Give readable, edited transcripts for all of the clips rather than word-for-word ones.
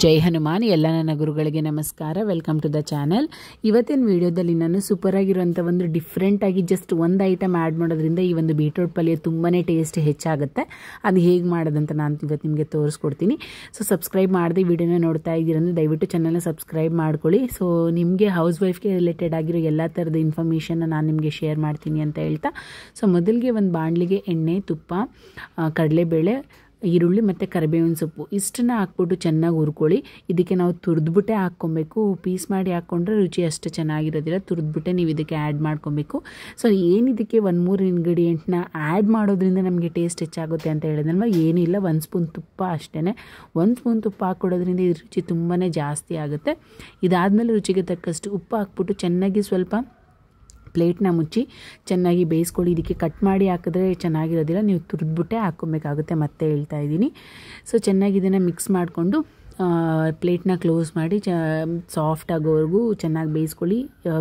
ಜೈ ಹನುಮಾನ್. ಎಲ್ಲ ನನ್ನ ಗುರುಗಳಿಗೆ ನಮಸ್ಕಾರ. Welcome to the channel. ಇವತ್ತಿನ ವಿಡಿಯೋದಲ್ಲಿ ನಾನು ಸೂಪರ್ ಆಗಿರುವಂಥ ಒಂದು ಡಿಫ್ರೆಂಟ್ ಆಗಿ ಜಸ್ಟ್ ಒಂದು ಐಟಮ್ ಆ್ಯಡ್ ಮಾಡೋದ್ರಿಂದ ಈ ಒಂದು ಬೀಟ್ರೂಟ್ ಪಲ್ಯ ತುಂಬಾ ಟೇಸ್ಟ್ ಹೆಚ್ಚಾಗುತ್ತೆ. ಅದು ಹೇಗೆ ಮಾಡೋದಂತ ನಾನು ಇವತ್ತು ನಿಮಗೆ ತೋರಿಸ್ಕೊಡ್ತೀನಿ. ಸೊ ಸಬ್ಸ್ಕ್ರೈಬ್ ಮಾಡದೆ ವಿಡಿಯೋನ ನೋಡ್ತಾ ಇದ್ದೀರಂದ್ರೆ ದಯವಿಟ್ಟು ಚಾನಲ್ನ ಸಬ್ಸ್ಕ್ರೈಬ್ ಮಾಡ್ಕೊಳ್ಳಿ. ಸೊ ನಿಮಗೆ ಹೌಸ್ ವೈಫ್ಗೆ ರಿಲೇಟೆಡ್ ಆಗಿರೋ ಎಲ್ಲ ಥರದ ಇನ್ಫಾರ್ಮೇಷನ್ನ ನಾನು ನಿಮಗೆ ಶೇರ್ ಮಾಡ್ತೀನಿ ಅಂತ ಹೇಳ್ತಾ, ಸೊ ಮೊದಲಿಗೆ ಒಂದು ಬಾಣಲಿಗೆ ಎಣ್ಣೆ, ತುಪ್ಪ, ಕಡಲೆಬೇಳೆ, ಈರುಳ್ಳಿ ಮತ್ತು ಕರಿಬೇವಿನ ಸೊಪ್ಪು ಇಷ್ಟನ್ನ ಹಾಕ್ಬಿಟ್ಟು ಚೆನ್ನಾಗಿ ಹುರ್ಕೊಳ್ಳಿ. ಇದಕ್ಕೆ ನಾವು ತುರಿದ್ಬಿಟ್ಟೆ ಹಾಕ್ಕೊಬೇಕು. ಪೀಸ್ ಮಾಡಿ ಹಾಕ್ಕೊಂಡ್ರೆ ರುಚಿ ಅಷ್ಟು ಚೆನ್ನಾಗಿರೋದಿಲ್ಲ. ತುರಿದ್ಬಿಟ್ಟೆ ನೀವು ಇದಕ್ಕೆ ಆ್ಯಡ್ ಮಾಡ್ಕೊಬೇಕು. ಸೊ ಏನಿದಕ್ಕೆ 1-3 ಇಂಗ್ರೀಡಿಯೆಂಟ್ನ ಆ್ಯಡ್ ಮಾಡೋದ್ರಿಂದ ನಮಗೆ ಟೇಸ್ಟ್ ಹೆಚ್ಚಾಗುತ್ತೆ ಅಂತ ಹೇಳಿದ್ನಲ್ವ, ಏನಿಲ್ಲ, 1 ಸ್ಪೂನ್ ತುಪ್ಪ ಅಷ್ಟೇ. 1 ಸ್ಪೂನ್ ತುಪ್ಪ ಹಾಕ್ಕೊಡೋದ್ರಿಂದ ಇದು ರುಚಿ ತುಂಬಾ ಜಾಸ್ತಿ ಆಗುತ್ತೆ. ಇದಾದಮೇಲೆ ರುಚಿಗೆ ತಕ್ಕಷ್ಟು ಉಪ್ಪು ಹಾಕ್ಬಿಟ್ಟು ಚೆನ್ನಾಗಿ ಸ್ವಲ್ಪ ಪ್ಲೇಟ್ನ ಮುಚ್ಚಿ ಚೆನ್ನಾಗಿ ಬೇಯಿಸ್ಕೊಳ್ಳಿ. ಇದಕ್ಕೆ ಕಟ್ ಮಾಡಿ ಹಾಕಿದ್ರೆ ಚೆನ್ನಾಗಿರೋದಿಲ್ಲ, ನೀವು ತುರಿದ್ಬಿಟ್ಟೆ ಹಾಕ್ಕೊಬೇಕಾಗುತ್ತೆ. ಮತ್ತೆ ಹೇಳ್ತಾ ಇದ್ದೀನಿ. ಸೊ ಚೆನ್ನಾಗಿ ಇದನ್ನು ಮಿಕ್ಸ್ ಮಾಡಿಕೊಂಡು ಪ್ಲೇಟ್ನ ಕ್ಲೋಸ್ ಮಾಡಿ ಸಾಫ್ಟ್ ಆಗೋವರೆಗೂ ಚೆನ್ನಾಗಿ ಬೇಯಿಸ್ಕೊಳ್ಳಿ.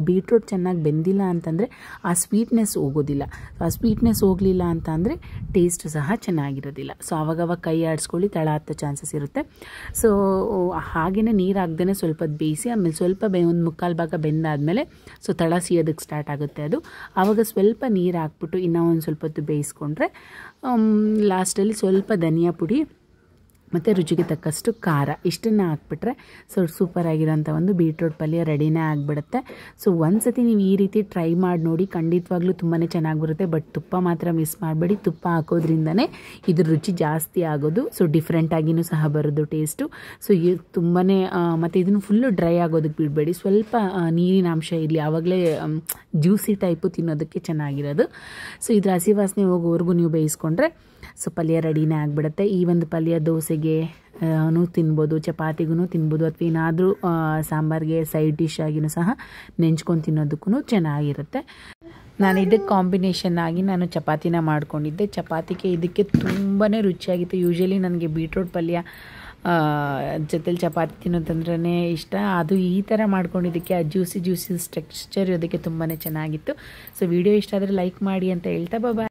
ಬೀಟ್ರೂಟ್ ಚೆನ್ನಾಗಿ ಬೆಂದಿಲ್ಲ ಅಂತಂದರೆ ಆ ಸ್ವೀಟ್ನೆಸ್ ಹೋಗೋದಿಲ್ಲ. ಆ ಸ್ವೀಟ್ನೆಸ್ ಹೋಗಲಿಲ್ಲ ಅಂತ ಅಂದರೆ ಟೇಸ್ಟ್ ಸಹ ಚೆನ್ನಾಗಿರೋದಿಲ್ಲ. ಸೊ ಆವಾಗವಾಗ ಕೈ ಆಡಿಸ್ಕೊಳ್ಳಿ, ತಳ ಹತ್ತೋ ಚಾನ್ಸಸ್ ಇರುತ್ತೆ. ಸೊ ಹಾಗೆಯೇ ನೀರು ಹಾಕ್ದೇ ಸ್ವಲ್ಪ ಬೇಯಿಸಿ, ಆಮೇಲೆ ಸ್ವಲ್ಪ ಒಂದು 3/4 ಭಾಗ ಬೆಂದಾದಮೇಲೆ ಸೊ ತಳ ಸಿಯೋದಕ್ಕೆ ಸ್ಟಾರ್ಟ್ ಆಗುತ್ತೆ. ಅದು ಆವಾಗ ಸ್ವಲ್ಪ ನೀರು ಹಾಕ್ಬಿಟ್ಟು ಇನ್ನೂ ಒಂದು ಸ್ವಲ್ಪ ಹೊತ್ತು ಬೇಯಿಸ್ಕೊಂಡ್ರೆ ಲಾಸ್ಟಲ್ಲಿ ಸ್ವಲ್ಪ ಧನಿಯಾ ಪುಡಿ ಮತ್ತು ರುಚಿಗೆ ತಕ್ಕಷ್ಟು ಖಾರ ಇಷ್ಟನ್ನು ಹಾಕ್ಬಿಟ್ರೆ ಸೊ ಸೂಪರಾಗಿರೋಂಥ ಒಂದು ಬೀಟ್ರೂಟ್ ಪಲ್ಯ ರೆಡಿನೇ ಆಗಿಬಿಡುತ್ತೆ. ಸೊ ಒಂದು ಸತಿ ನೀವು ಈ ರೀತಿ ಟ್ರೈ ಮಾಡಿ ನೋಡಿ, ಖಂಡಿತವಾಗ್ಲೂ ತುಂಬಾ ಚೆನ್ನಾಗಿ ಬರುತ್ತೆ. ಬಟ್ ತುಪ್ಪ ಮಾತ್ರ ಮಿಸ್ ಮಾಡಬೇಡಿ. ತುಪ್ಪ ಹಾಕೋದ್ರಿಂದನೇ ಇದ್ರ ರುಚಿ ಜಾಸ್ತಿ ಆಗೋದು. ಸೊ ಡಿಫ್ರೆಂಟಾಗಿಯೂ ಸಹ ಬರೋದು ಟೇಸ್ಟು. ಸೊ ತುಂಬಾ ಮತ್ತು ಇದನ್ನು ಫುಲ್ಲು ಡ್ರೈ ಆಗೋದಕ್ಕೆ ಬಿಡಬೇಡಿ. ಸ್ವಲ್ಪ ನೀರಿನ ಅಂಶ ಇರಲಿ, ಆವಾಗಲೇ ಜ್ಯೂಸಿ ಟೈಪು ತಿನ್ನೋದಕ್ಕೆ ಚೆನ್ನಾಗಿರೋದು. ಸೊ ಇದ್ರ ಹಸಿ ವಾಸನೆ ಹೋಗೋವರೆಗೂ ನೀವು ಬೇಯಿಸ್ಕೊಂಡ್ರೆ ಸೊ ಪಲ್ಯ ರೆಡಿನೇ ಆಗಿಬಿಡುತ್ತೆ. ಈ ಒಂದು ಪಲ್ಯ ದೋಸೆಗೆ ತಿನ್ಬೋದು, ಚಪಾತಿಗೂ ತಿನ್ಬೋದು, ಅಥವಾ ಏನಾದರೂ ಸಾಂಬಾರಿಗೆ ಸೈಡ್ ಡಿಶ್ ಆಗಿಯೂ ಸಹ ನೆಂಚ್ಕೊಂಡು ತಿನ್ನೋದಕ್ಕೂ ಚೆನ್ನಾಗಿರುತ್ತೆ. ನಾನು ಇದಕ್ಕೆ ಕಾಂಬಿನೇಷನ್ ಆಗಿ ನಾನು ಚಪಾತಿನ ಮಾಡ್ಕೊಂಡಿದ್ದೆ. ಚಪಾತಿಗೆ ಇದಕ್ಕೆ ತುಂಬಾ ರುಚಿಯಾಗಿತ್ತು. ಯೂಶ್ವಲಿ ನನಗೆ ಬೀಟ್ರೂಟ್ ಪಲ್ಯ ಜೊತೆಲಿ ಚಪಾತಿ ತಿನ್ನೋದಂದ್ರೇ ಇಷ್ಟ. ಅದು ಈ ಥರ ಮಾಡ್ಕೊಂಡಿದ್ದಕ್ಕೆ ಆ ಜ್ಯೂಸಿ ಟೆಕ್ಸ್ಚರ್ ಇರೋದಕ್ಕೆ ತುಂಬಾ ಚೆನ್ನಾಗಿತ್ತು. ಸೊ ವಿಡಿಯೋ ಇಷ್ಟ ಆದರೆ ಲೈಕ್ ಮಾಡಿ ಅಂತ ಹೇಳ್ತಾ ಬಾಯ್.